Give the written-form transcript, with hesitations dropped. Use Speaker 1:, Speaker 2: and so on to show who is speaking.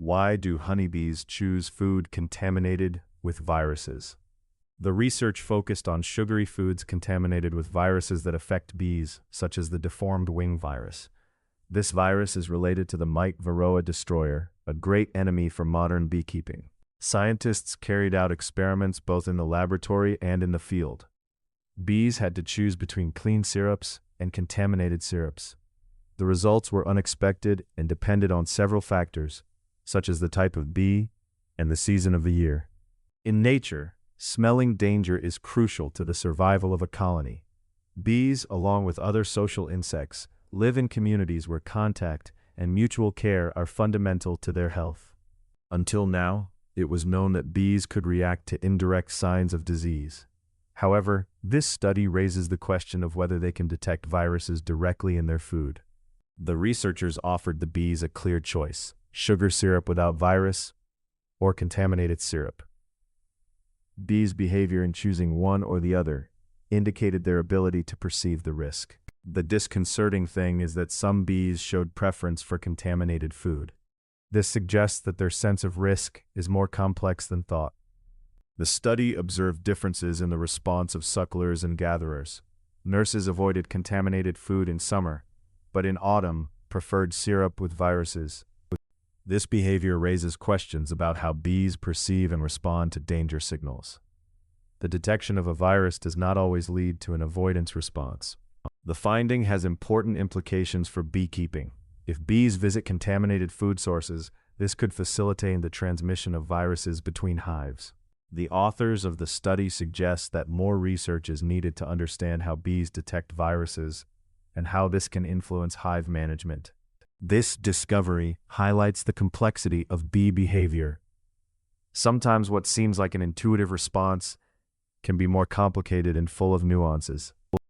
Speaker 1: Why do honeybees choose food contaminated with viruses? The research focused on sugary foods contaminated with viruses that affect bees, such as the deformed wing virus. This virus is related to the mite varroa destroyer, a great enemy for modern beekeeping. Scientists carried out experiments both in the laboratory and in the field. Bees had to choose between clean syrups and contaminated syrups. The results were unexpected and depended on several factors, such as the type of bee and the season of the year. In nature, smelling danger is crucial to the survival of a colony. Bees, along with other social insects, live in communities where contact and mutual care are fundamental to their health. Until now, it was known that bees could react to indirect signs of disease. However, this study raises the question of whether they can detect viruses directly in their food. The researchers offered the bees a clear choice: sugar syrup without virus or contaminated syrup. Bees' behavior in choosing one or the other indicated their ability to perceive the risk. The disconcerting thing is that some bees showed preference for contaminated food. This suggests that their sense of risk is more complex than thought. The study observed differences in the response of sucklers and gatherers. Nurses avoided contaminated food in summer, but in autumn preferred syrup with viruses. This behavior raises questions about how bees perceive and respond to danger signals. The detection of a virus does not always lead to an avoidance response. The finding has important implications for beekeeping. If bees visit contaminated food sources, this could facilitate the transmission of viruses between hives. The authors of the study suggest that more research is needed to understand how bees detect viruses and how this can influence hive management. This discovery highlights the complexity of bee behavior. Sometimes what seems like an intuitive response can be more complicated and full of nuances.